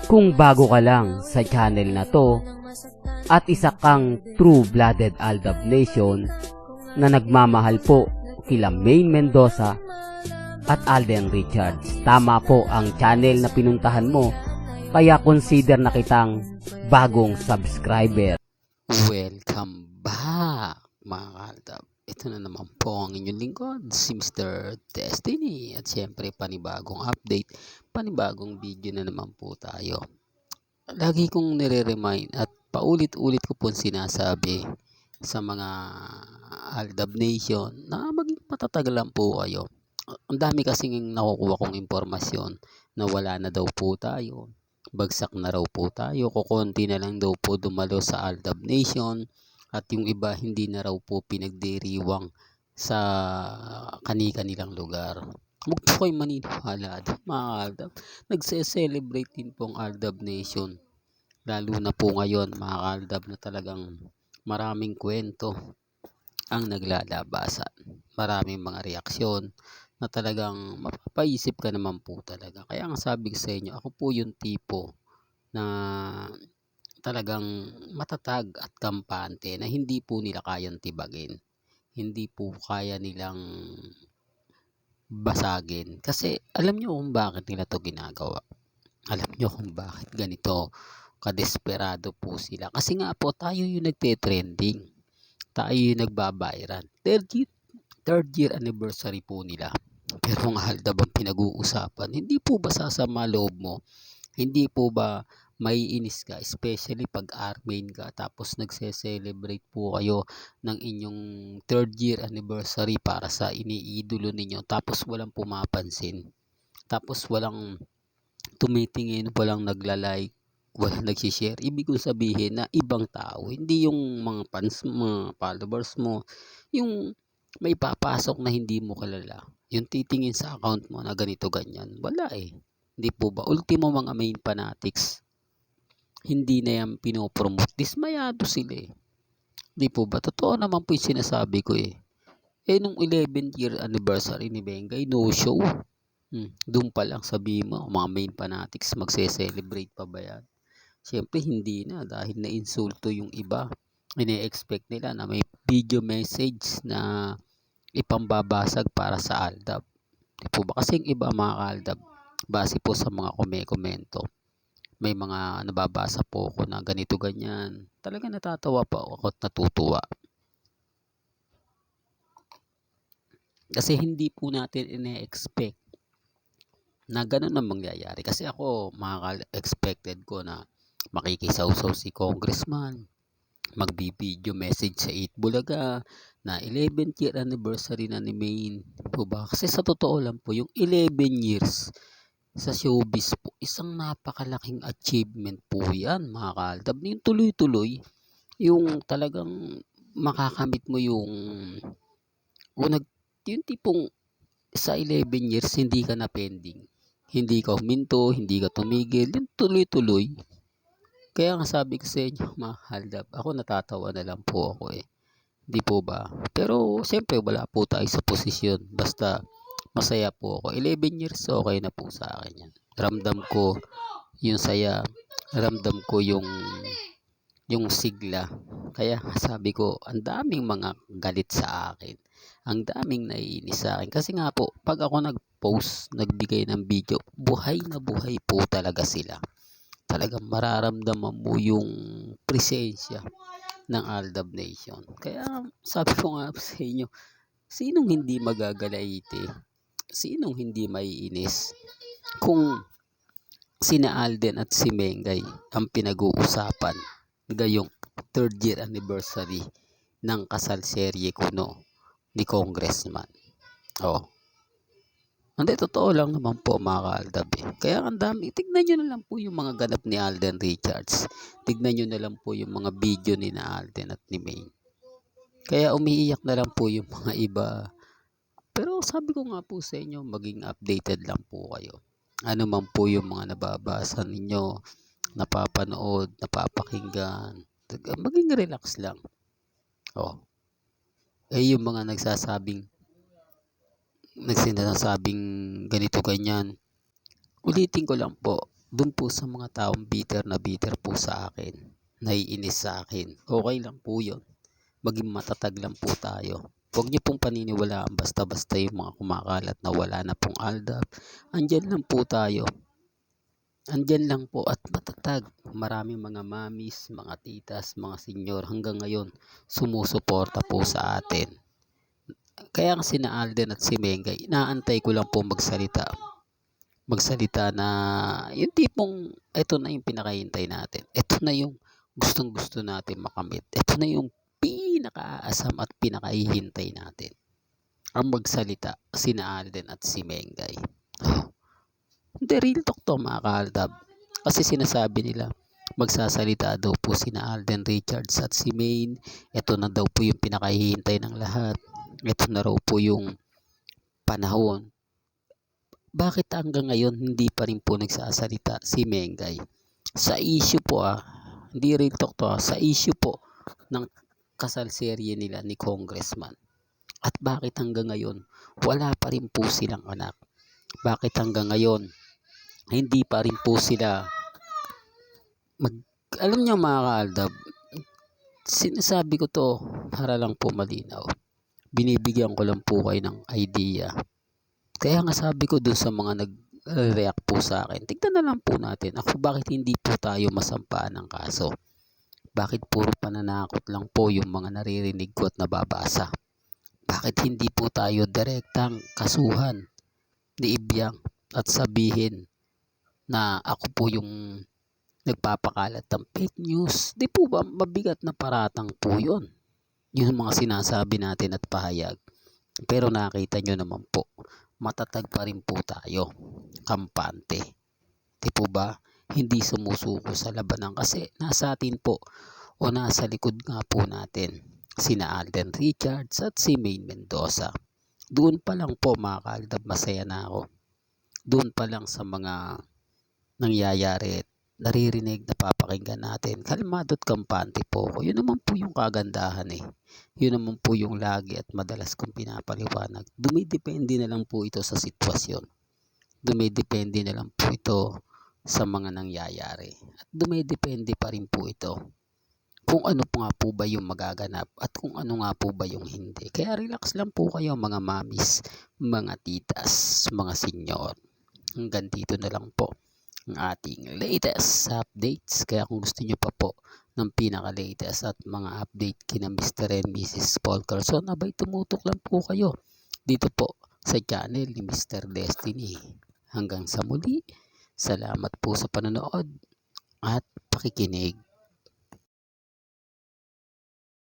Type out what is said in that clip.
Kung bago ka lang sa channel na to at isa kang true-blooded Aldab Nation na nagmamahal po kila Maine Mendoza at Alden Richards, tama po ang channel na pinuntahan mo, kaya consider na kitang bagong subscriber. Welcome back mga Aldab. Ito na naman po ang inyong lingkod, si Mr. Destiny. At syempre panibagong update, panibagong video na naman po tayo. Lagi kong nire-remind at paulit-ulit ko po sinasabi sa mga Aldab Nation na maging matatag lang po kayo. Ang dami kasing nakukuha kong impormasyon na wala na daw po tayo. Bagsak na raw po tayo, kukunti na lang daw po dumalo sa Aldab Nation at yung iba hindi na raw po pinagdiriwang sa kani-kanilang lugar. Huwag po kayo maniniwala doon mga Aldab. Nagse-celebrate din po ang Aldab Nation. Lalo na po ngayon mga Aldab na talagang maraming kwento ang naglalabasan. Maraming mga reaksyon na talagang mapapaisip ka naman po talaga. Kaya nga sabi ko sa inyo, ako po yung tipo na talagang matatag at kampante na hindi po nila kayang tibagin. Hindi po kaya nilang basagin. Kasi alam nyo kung bakit nila to ginagawa. Alam nyo kung bakit ganito kadesperado po sila. Kasi nga po tayo yung nagte-trending. Tayo yung nagbabayran. Third year anniversary po nila. Pero ang Aldab ang pinag-uusapan, hindi po ba sasama loob mo? Hindi po ba maiinis ka? Especially pag Armain ka tapos nagse-celebrate po kayo ng inyong third year anniversary para sa iniidolo ninyo. Tapos walang pumapansin. Tapos walang tumitingin, walang nagla-like, walang nagsishare. Ibig kong sabihin na ibang tao. Hindi yung mga fans, mga followers mo. Yung may papasok na hindi mo kilala. Yung titingin sa account mo na ganito ganyan. Wala eh. Hindi po ba? Ultimo mga main fanatics. Hindi na yan pinopromote. Dismayado sila eh. Hindi po ba? Totoo naman po yung sinasabi ko eh. Nung 11th year anniversary ni Bengay, no show. Doon pa lang sabihin mo, mga main fanatics, magse-celebrate pa ba yan? Siyempre hindi na dahil na-insulto yung iba. Ine-expect nila na may video message na ipambabasag para sa Aldab. Di po ba? Kasi yung iba mga Aldab, base po sa mga komento, may mga nababasa po ako na ganito ganyan. Talaga natatawa pa ako at natutuwa. Kasi hindi po natin ine-expect na ganun ang mangyayari. Kasi ako, expected ko na makikisaw-saw si congressman, magbi-video message sa 8 Bulaga na 11th year anniversary na ni Maine. Po ba? Kasi sa totoo lang po, yung 11 years sa showbiz po, isang napakalaking achievement po yan mga Aldab. Yung tuloy-tuloy, yung talagang makakamit mo yung tipong sa 11 years hindi ka na pending. Hindi ka huminto, hindi ka tumigil, yung tuloy-tuloy. Kaya nga sabi ko sa inyo mga Aldab, ako natatawa na lang po ako eh. Di po ba? Pero siyempre wala po tayo sa posisyon. Basta masaya po ako. 11 years okay na po sa akin yan. Ramdam ko yung saya. Ramdam ko yung sigla. Kaya sabi ko, ang daming mga galit sa akin. Ang daming naiinis sa akin. Kasi nga po, pag ako nag-post, nagbigay ng video, buhay na buhay po talaga sila. Talagang mararamdaman mo yung presensya ng Aldab Nation. Kaya sabi ko nga sa inyo, sinong hindi magagalaite? Sinong hindi maiinis? Kung sina Alden at si Mengay ang pinag-uusapan ngayong third year anniversary ng kasal serye kuno ni Congressman. Hindi, totoo lang naman po mga Aldab eh. Kaya ang dami, tignan nyo na lang po yung mga ganap ni Alden Richards. Tignan nyo na lang po yung mga video ni na Alden at ni Maine. Kaya umiiyak na lang po yung mga iba. Pero sabi ko nga po sa inyo, maging updated lang po kayo. Ano man po yung mga nababasa ninyo, napapanood, napapakinggan, maging relax lang. Yung mga nagsasabing ganito ganyan, ulitin ko lang po, Dun po sa mga taong bitter na bitter po sa akin, naiinis sa akin, okay lang po yun. Maging matatag lang po tayo. Huwag niyo pong paniniwalaan basta-basta yung mga kumakalat na wala na pong ALDAP. Andyan lang po tayo. Andyan lang po at matatag. Maraming mga mamis, mga titas, mga senyor hanggang ngayon sumusuporta po sa atin. Kaya nga sina Alden at si Mengay, inaantay ko lang po magsalita. Magsalita na yung tipong ito na yung pinakahintay natin. Ito na yung gustong gusto natin makamit. Ito na yung pinakaasam at pinakahihintay natin. Ang magsalita sina Alden at si Mengay. Hindi, real talk to mga kaaldab. Kasi sinasabi nila magsasalita daw po sina Alden Richards at si Maine. Ito na daw po yung pinakahihintay ng lahat. Ito na raw po yung panahon. Bakit hanggang ngayon hindi pa rin po nagsasalita si Mengay? Sa issue po hindi real talk to sa issue po ng kasalserye nila ni Congressman. At bakit hanggang ngayon wala pa rin po silang anak? Bakit hanggang ngayon hindi pa rin po sila alam niyo mga kaaldab, sinasabi ko to para lang po malinaw. Binibigyan ko lang po kayo ng idea. Kaya nga sabi ko dun sa mga nag-react po sa akin, tignan na lang po natin ako bakit hindi po tayo masampaan ng kaso. Bakit puro pananakot lang po yung mga naririnig ko at nababasa? Bakit hindi po tayo direktang kasuhan ni Ibyang at sabihin na ako po yung nagpapakalat ng fake news? Di po ba mabigat na paratang po yun? Yung mga sinasabi natin at pahayag. Pero nakita nyo naman po, matatag pa rin po tayo, kampante. Di po ba? Hindi sumusuko sa labanan kasi nasa atin po o nasa likod nga po natin sina Alden Richards at si Maine Mendoza. Doon pa lang po mga kaaldab, masaya na ako. Doon pa lang sa mga nangyayari at naririnig, napapakinggan natin, kalmado at kampante po ako. Yun naman po yung kagandahan Yun naman po yung lagi at madalas kong pinapaliwanag. Dumidepende na lang po ito sa sitwasyon. Dumidepende na lang po ito sa mga nangyayari. At dumidepende pa rin po ito kung ano po nga po ba yung magaganap at kung ano nga po ba yung hindi. Kaya relax lang po kayo mga mamis, mga titas, mga senyor. Hanggang dito na lang po ang ating latest updates. Kaya kung gusto nyo pa po ng pinaka-latest at mga update kina Mr. and Mrs. Paul Carson, abay tumutok lang po kayo dito po sa channel ni Mr. Destiny. Hanggang sa muli, salamat po sa panonood at pakikinig.